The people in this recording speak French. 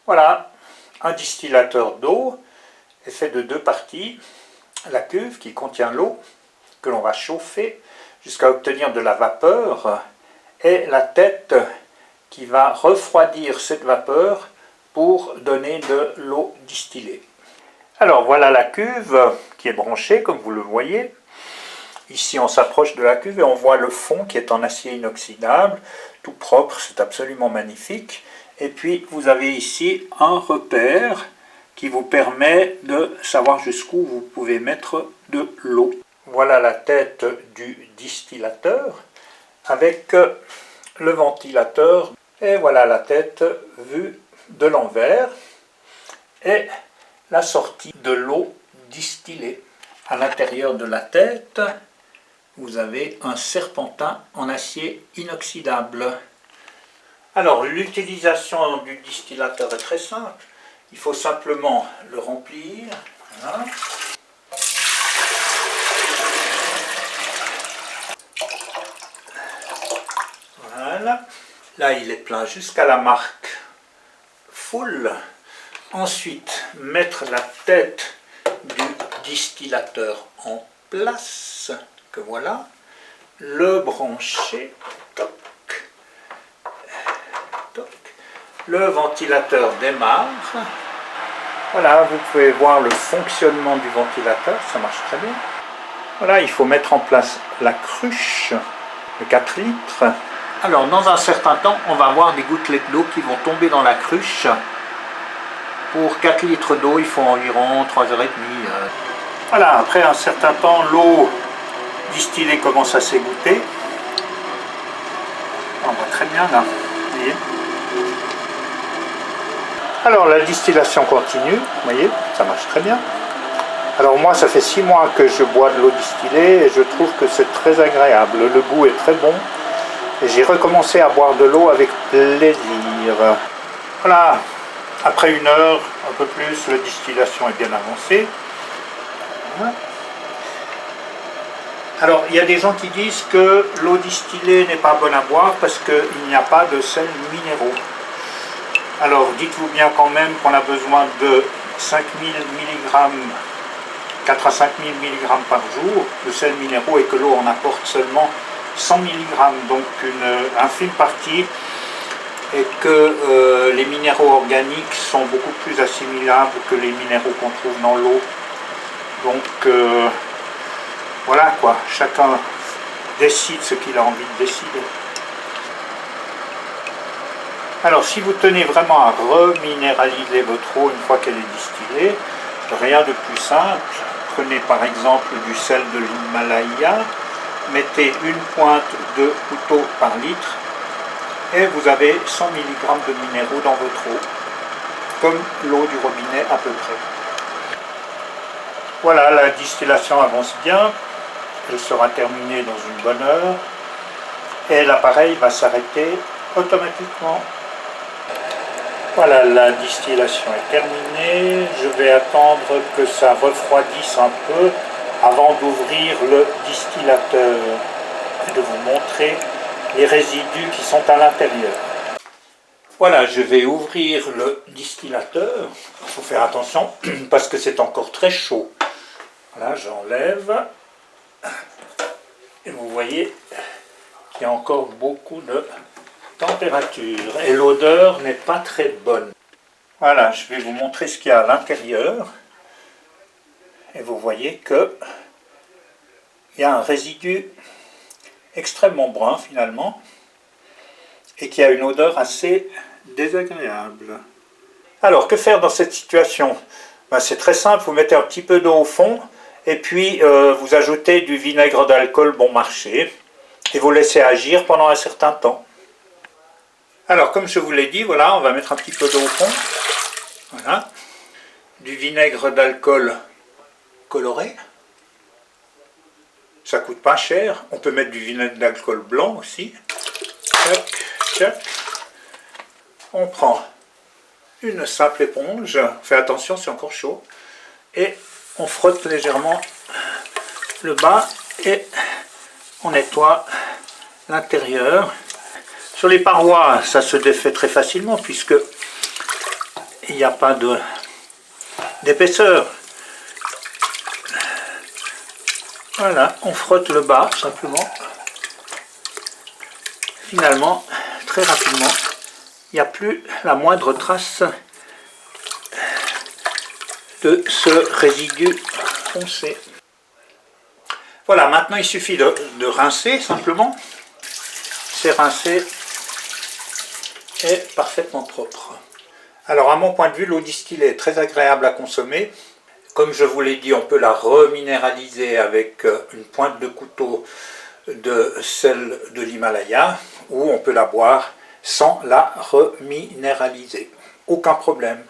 Voilà, un distillateur d'eau est fait de deux parties. La cuve qui contient l'eau que l'on va chauffer jusqu'à obtenir de la vapeur et la tête qui va refroidir cette vapeur pour donner de l'eau distillée. Alors voilà la cuve qui est branchée comme vous le voyez. Ici on s'approche de la cuve et on voit le fond qui est en acier inoxydable, tout propre, c'est absolument magnifique. Et puis vous avez ici un repère qui vous permet de savoir jusqu'où vous pouvez mettre de l'eau. Voilà la tête du distillateur avec le ventilateur. Et voilà la tête vue de l'envers et la sortie de l'eau distillée. À l'intérieur de la tête, vous avez un serpentin en acier inoxydable. Alors l'utilisation du distillateur est très simple. Il faut simplement le remplir. Voilà. Voilà. Là il est plein jusqu'à la marque full. Ensuite mettre la tête du distillateur en place. Que voilà. Le brancher. Toc. Toc. Le ventilateur démarre. Voilà, vous pouvez voir le fonctionnement du ventilateur, ça marche très bien. Voilà, il faut mettre en place la cruche de 4 litres. Alors, dans un certain temps, on va avoir des gouttelettes d'eau qui vont tomber dans la cruche. Pour 4 litres d'eau, il faut environ 3h30. Voilà, après un certain temps, l'eau distillée commence à s'égoutter. On voit très bien là, vous voyez. Alors la distillation continue, vous voyez, ça marche très bien. Alors moi ça fait 6 mois que je bois de l'eau distillée et je trouve que c'est très agréable. Le goût est très bon et j'ai recommencé à boire de l'eau avec plaisir. Voilà, après 1 heure, un peu plus, la distillation est bien avancée. Voilà. Alors il y a des gens qui disent que l'eau distillée n'est pas bonne à boire parce qu'il n'y a pas de sels minéraux. Alors dites-vous bien quand même qu'on a besoin de 5000 mg, 4 à 5000 mg par jour de sels minéraux et que l'eau en apporte seulement 100 mg, donc une infime partie, et que les minéraux organiques sont beaucoup plus assimilables que les minéraux qu'on trouve dans l'eau. Donc voilà quoi, chacun décide ce qu'il a envie de décider. Alors si vous tenez vraiment à reminéraliser votre eau une fois qu'elle est distillée, rien de plus simple. Prenez par exemple du sel de l'Himalaya, mettez une pointe de couteau par litre et vous avez 100 mg de minéraux dans votre eau, comme l'eau du robinet à peu près. Voilà, la distillation avance bien, elle sera terminée dans une bonne heure et l'appareil va s'arrêter automatiquement. Voilà, la distillation est terminée. Je vais attendre que ça refroidisse un peu avant d'ouvrir le distillateur et de vous montrer les résidus qui sont à l'intérieur. Voilà, je vais ouvrir le distillateur. Il faut faire attention parce que c'est encore très chaud. Voilà, j'enlève. Et vous voyez qu'il y a encore beaucoup de température et l'odeur n'est pas très bonne. Voilà, je vais vous montrer ce qu'il y a à l'intérieur et vous voyez que il y a un résidu extrêmement brun finalement et qui a une odeur assez désagréable. Alors que faire dans cette situation? Ben, c'est très simple, vous mettez un petit peu d'eau au fond et puis vous ajoutez du vinaigre d'alcool bon marché et vous laissez agir pendant un certain temps. Alors, comme je vous l'ai dit, voilà, on va mettre un petit peu d'eau au fond. Voilà. Du vinaigre d'alcool coloré. Ça coûte pas cher. On peut mettre du vinaigre d'alcool blanc aussi. Tac, tac. On prend une simple éponge. Fais attention, c'est encore chaud. Et on frotte légèrement le bas et on nettoie l'intérieur. Sur les parois, ça se défait très facilement puisque il n'y a pas d'épaisseur. Voilà, on frotte le bas simplement. Finalement, très rapidement, il n'y a plus la moindre trace de ce résidu foncé. Voilà, maintenant il suffit de rincer simplement. C'est rincé et parfaitement propre. Alors à mon point de vue, l'eau distillée est très agréable à consommer. Comme je vous l'ai dit, on peut la reminéraliser avec une pointe de couteau de sel de l'Himalaya, ou on peut la boire sans la reminéraliser. Aucun problème.